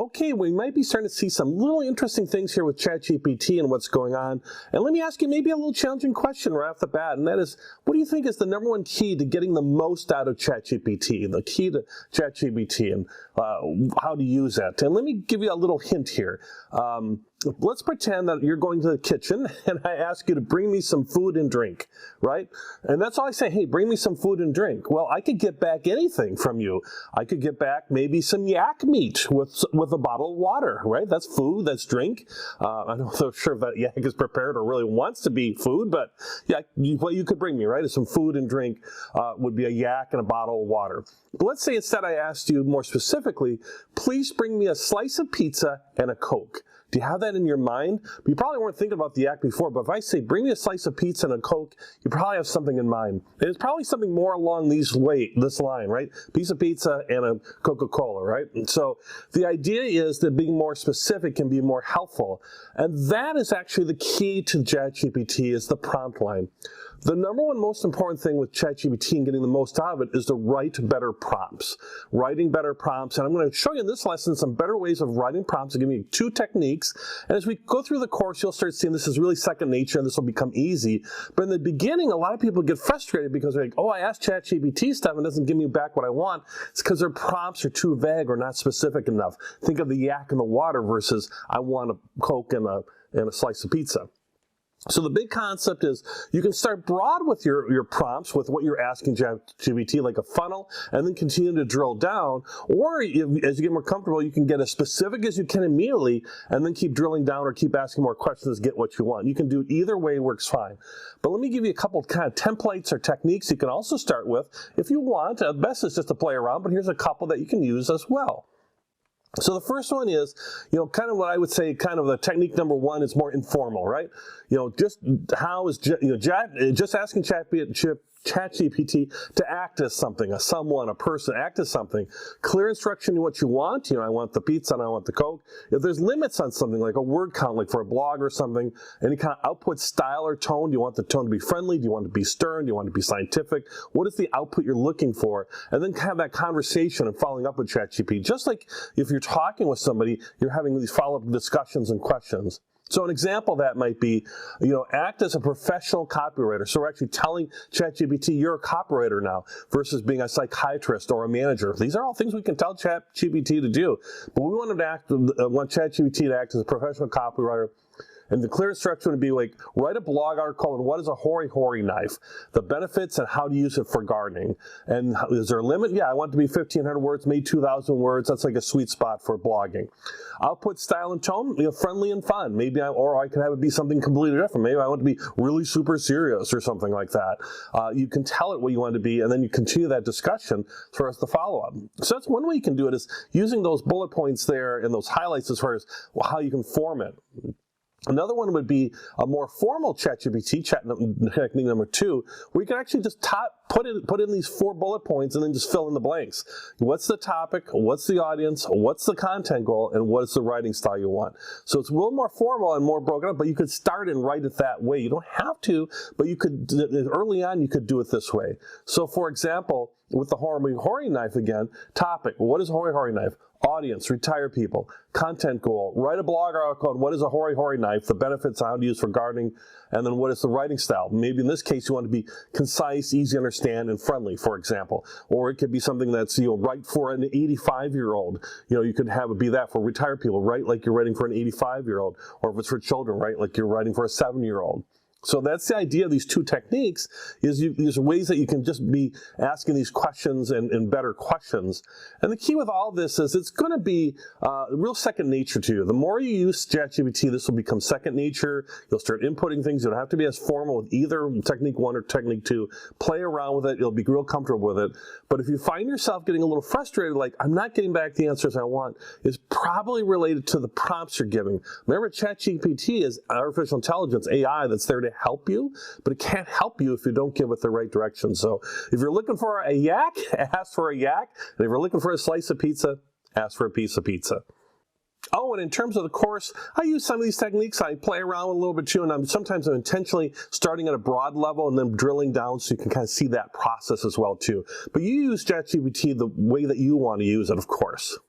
Okay, we might be starting to see some little interesting things here with ChatGPT and what's going on. And let me ask you maybe a little challenging question right off the bat, and that is, what do you think is the #1 key to getting the most out of ChatGPT, the key to ChatGPT, and how to use it? And let me give you a little hint here. Let's pretend that you're going to the kitchen and I ask you to bring me some food and drink, right? And that's all I say, hey, bring me some food and drink. Well, I could get back anything from you. I could get back maybe some yak meat with a bottle of water, right? That's food, that's drink. I'm not so sure if that yak is prepared or really wants to be food, but yeah, what you could bring me, right, is some food and drink would be a yak and a bottle of water. But let's say instead I asked you more specifically, please bring me a slice of pizza and a Coke. Do you have that in your mind? You probably weren't thinking about the yak before, but if I say, bring me a slice of pizza and a Coke, you probably have something in mind. And it's probably something more along this line, right? Piece of pizza and a Coca-Cola, right? And so the idea is that being more specific can be more helpful. And that is actually the key to ChatGPT, is the prompt line. The #1 most important thing with ChatGPT and getting the most out of it is to write better prompts. Writing better prompts, and I'm going to show you in this lesson some better ways of writing prompts. I'll give you 2 techniques, and as we go through the course, you'll start seeing this is really second nature, and this will become easy. But in the beginning, a lot of people get frustrated because they're like, oh, I asked ChatGPT stuff and it doesn't give me back what I want. It's because their prompts are too vague or not specific enough. Think of the yak and the water versus I want a Coke and a slice of pizza. So the big concept is you can start broad with your prompts, with what you're asking ChatGPT, like a funnel, and then continue to drill down. Or as you get more comfortable, you can get as specific as you can immediately, and then keep drilling down or keep asking more questions to get what you want. You can do it either way, works fine. But let me give you a couple of kind of templates or techniques you can also start with if you want. The best is just to play around, but here's a couple that you can use as well. So the first one is, kind of what I would say, kind of the technique #1 is more informal, right? Just how is, just asking ChatGPT to act as something, a someone, a person, act as something. Clear instruction in what you want. I want the pizza and I want the Coke. If there's limits on something, like a word count, like for a blog or something, any kind of output style or tone, do you want the tone to be friendly? Do you want it to be stern? Do you want it to be scientific? What is the output you're looking for? And then have that conversation and following up with ChatGPT. Just like if you're talking with somebody, you're having these follow-up discussions and questions. So an example of that might be, act as a professional copywriter. So we're actually telling ChatGPT you're a copywriter now versus being a psychiatrist or a manager. These are all things we can tell ChatGPT to do. But we want ChatGPT to act as a professional copywriter. And the clear instruction would be like, write a blog article on what is a hori-hori knife, the benefits and how to use it for gardening. And is there a limit? Yeah, I want it to be 1,500 words, maybe 2,000 words. That's like a sweet spot for blogging. Output style and tone, friendly and fun. Maybe or I could have it be something completely different. Maybe I want it to be really super serious or something like that. You can tell it what you want it to be, and then you continue that discussion as far as the follow-up. So that's one way you can do it, is using those bullet points there and those highlights as far as how you can form it. Another one would be a more formal ChatGPT, technique #2, where you can actually just put in these 4 bullet points and then just fill in the blanks. What's the topic? What's the audience? What's the content goal? And what is the writing style you want? So it's a little more formal and more broken up, but you could start and write it that way. You don't have to, but you could, early on, you could do it this way. So for example, with the hori-hori knife again, topic, what is a hori-hori knife? Audience, retired people. Content goal, write a blog article on what is a hori-hori knife, the benefits, how to use for gardening, and then what is the writing style. Maybe in this case you want to be concise, easy to understand, and friendly, for example. Or it could be something that's, right for an 85-year-old. You could have it be that for retired people, write like you're writing for an 85-year-old. Or if it's for children, write like you're writing for a 7-year-old. So that's the idea of these 2 techniques, is there's ways that you can just be asking these questions and better questions. And the key with all this is it's going to be real second nature to you. The more you use ChatGPT, this will become second nature. You'll start inputting things. You don't have to be as formal with either technique 1 or technique 2. Play around with it. You'll be real comfortable with it. But if you find yourself getting a little frustrated, like I'm not getting back the answers I want, it's probably related to the prompts you're giving. Remember, ChatGPT is artificial intelligence, AI, that's there to help you, but it can't help you if you don't give it the right direction. So if you're looking for a yak, ask for a yak. And if you're looking for a slice of pizza, ask for a piece of pizza. Oh, and in terms of the course, I use some of these techniques. I play around with a little bit too, and sometimes I'm intentionally starting at a broad level and then drilling down so you can kind of see that process as well too. But you use ChatGPT the way that you want to use it, of course.